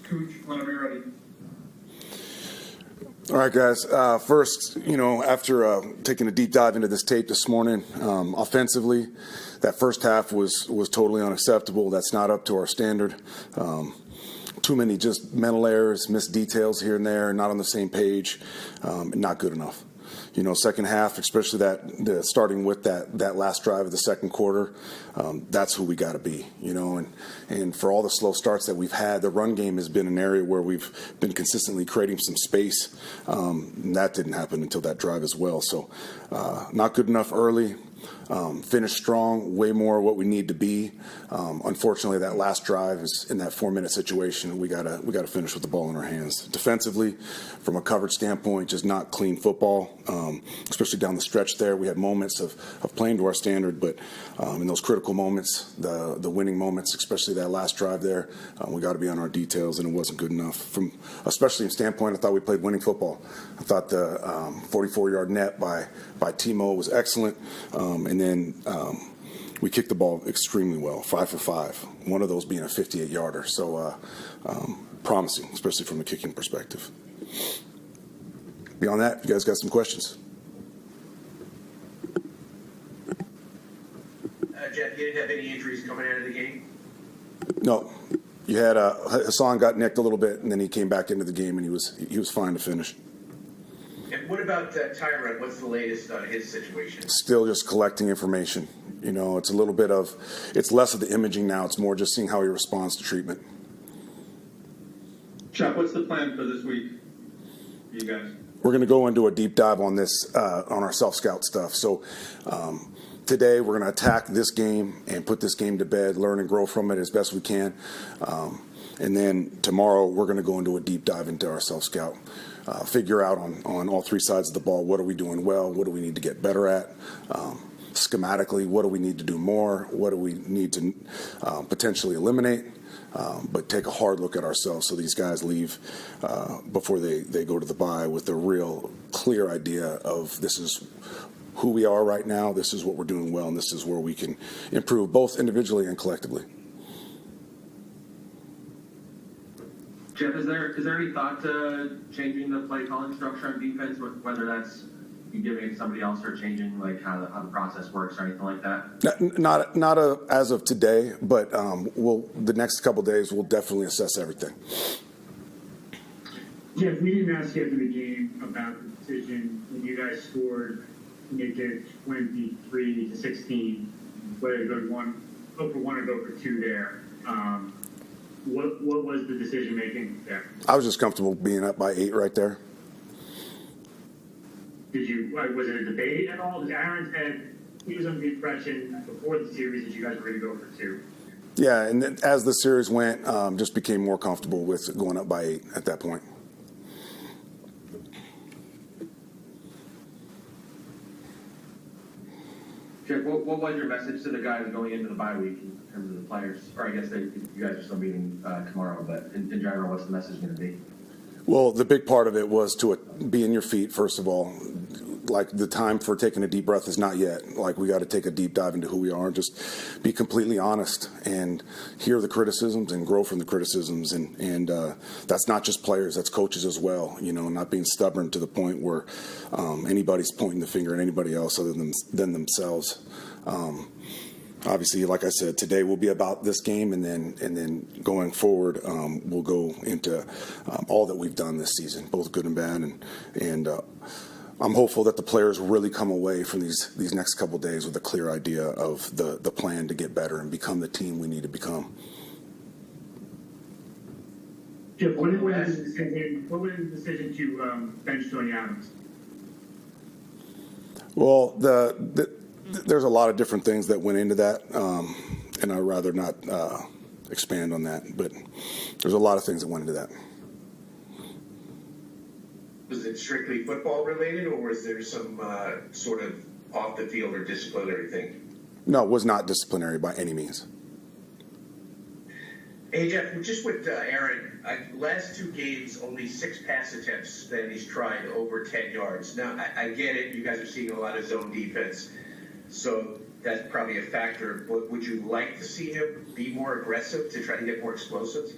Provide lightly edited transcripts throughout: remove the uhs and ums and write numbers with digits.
Cooch, whenever you're ready. All right, guys. First, after taking a deep dive into this tape this morning, offensively, that first half was totally unacceptable. That's not up to our standard. Too many just mental errors, missed details here and there, not on the same page, not good enough. Second half, especially starting with that last drive of the second quarter, that's who we got to be, and for all the slow starts that we've had, the run game has been an area where we've been consistently creating some space. And that didn't happen until that drive as well. So not good enough early. Finished strong, way more what we need to be. Unfortunately, that last drive is in that 4-minute situation. We gotta finish with the ball in our hands. Defensively, from a coverage standpoint, just not clean football, especially down the stretch there. We had moments of playing to our standard, but in those critical moments, the winning moments, especially that last drive there, we got to be on our details, and it wasn't good enough. From especially in standpoint, I thought we played winning football. I thought the 44-yard net by Timo was excellent. And then we kicked the ball extremely well, 5 for 5. One of those being a 58-yarder. So promising, especially from a kicking perspective. Beyond that, you guys got some questions? Jeff, you didn't have any injuries coming out of the game? No. You had Hassan got nicked a little bit, and then he came back into the game, and he was fine to finish. And what about Tyron? What's the latest on his situation? Still just collecting information. It's less of the imaging now. It's more just seeing how he responds to treatment. Jeff, what's the plan for this week, you guys? We're going to go into a deep dive on this, on our self-scout stuff. So today we're going to attack this game and put this game to bed, learn and grow from it as best we can. And then tomorrow we're going to go into a deep dive into our self-scout. Figure out on all three sides of the ball, what are we doing well, what do we need to get better at, schematically, what do we need to do more, what do we need to potentially eliminate, but take a hard look at ourselves so these guys leave before they go to the bye with a real clear idea of this is who we are right now, this is what we're doing well, and this is where we can improve both individually and collectively. Jeff, is there any thought to changing the play calling structure on defense, whether that's you giving it to somebody else or changing like how the process works or anything like that? Not as of today, but the next couple of days we'll definitely assess everything. Jeff, we didn't ask you after the game about the decision when you guys scored to make it 23-16, whether to go for one or go for two there. What was the decision making there? I was just comfortable being up by 8 right there. Was it a debate at all? Because Aaron said he was under the impression before the series that you guys were going to go for 2. Yeah, and then as the series went, just became more comfortable with going up by 8 at that point. Jeff, what was your message to the guys going into the bye week in terms of the players? Or I guess you guys are still meeting tomorrow, but in general, what's the message going to be? Well, the big part of it was to be in your feet, first of all. Like, the time for taking a deep breath is not yet. Like, we got to take a deep dive into who we are and just be completely honest and hear the criticisms and grow from the criticisms. And that's not just players, that's coaches as well, not being stubborn to the point where anybody's pointing the finger at anybody else other than themselves. Obviously, like I said, today will be about this game, and then going forward, we'll go into all that we've done this season, both good and bad, and I'm hopeful that the players really come away from these next couple of days with a clear idea of the plan to get better and become the team we need to become. Jeff, what was the decision to bench Tony Adams? Well, there's a lot of different things that went into that, and I'd rather not expand on that, but there's a lot of things that went into that. Was it strictly football related, or was there some sort of off the field or disciplinary thing? No, it was not disciplinary by any means. Hey, Jeff, just with Aaron, last 2 games, only 6 pass attempts that he's tried over 10 yards. Now, I get it. You guys are seeing a lot of zone defense, so that's probably a factor. But would you like to see him be more aggressive to try to get more explosives?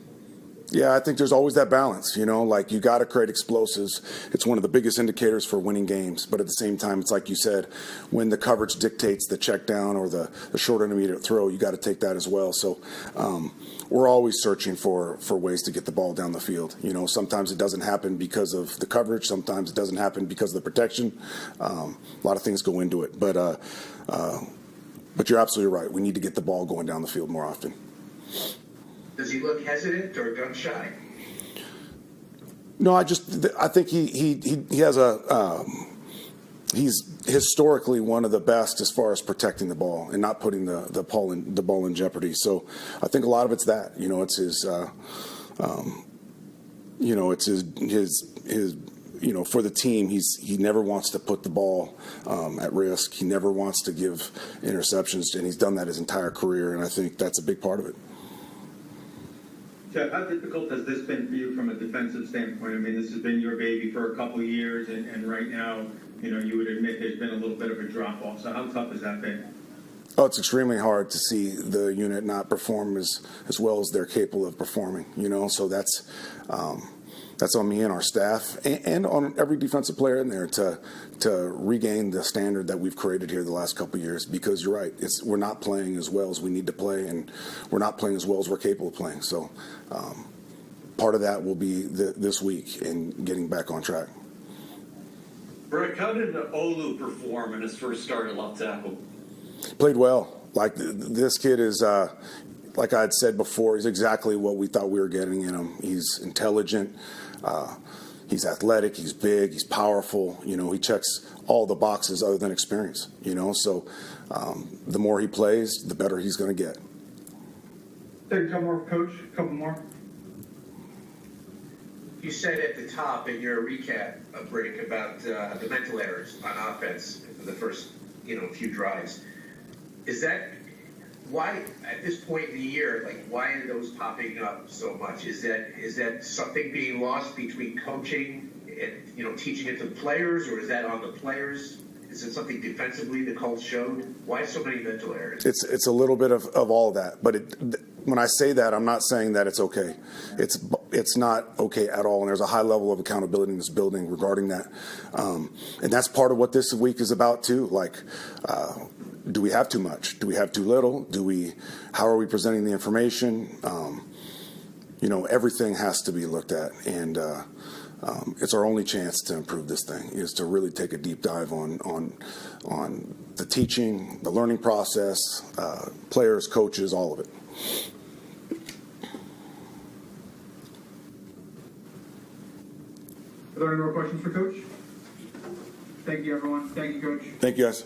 Yeah, I think there's always that balance, like you got to create explosives. It's one of the biggest indicators for winning games. But at the same time, it's like you said, when the coverage dictates the check down or the short intermediate throw, you got to take that as well. So we're always searching for ways to get the ball down the field. Sometimes it doesn't happen because of the coverage. Sometimes it doesn't happen because of the protection. A lot of things go into it. But you're absolutely right. We need to get the ball going down the field more often. Does he look hesitant or gun shy? No, I think he has he's historically one of the best as far as protecting the ball and not putting the ball in jeopardy. So I think a lot of it's that, it's his, it's his for the team, he never wants to put the ball at risk. He never wants to give interceptions, and he's done that his entire career. And I think that's a big part of it. Jeff, how difficult has this been for you from a defensive standpoint? I mean, this has been your baby for a couple of years, and right now, you would admit there's been a little bit of a drop-off. So how tough has that been? Oh, it's extremely hard to see the unit not perform as well as they're capable of performing, So that's on me and our staff and on every defensive player in there to regain the standard that we've created here the last couple of years, because you're right, we're not playing as well as we need to play, and we're not playing as well as we're capable of playing. So part of that will be this week and getting back on track. Rick, how did Olu perform in his first start at left tackle? Played well. Like this kid is, like I had said before, he's exactly what we thought we were getting in him. He's intelligent. He's athletic. He's big. He's powerful. He checks all the boxes other than experience. So the more he plays, the better he's going to get. Take a couple more, Coach. A couple more. You said at the top in your recap break about the mental errors on offense for the first few drives. Is that why at this point in the year, why are those popping up so much? Is that something being lost between coaching and teaching it to the players, or is that on the players? Is it something defensively the Colts showed? Why so many mental errors? It's a little bit of all of that, but when I say that, I'm not saying that it's okay. It's not okay at all, and there's a high level of accountability in this building regarding that, and that's part of what this week is about too. Do we have too much? Do we have too little? How are we presenting the information? Everything has to be looked at, and it's our only chance to improve this thing is to really take a deep dive on the teaching, the learning process, players, coaches, all of it. Are there any more questions for Coach? Thank you, everyone. Thank you, Coach. Thank you, guys.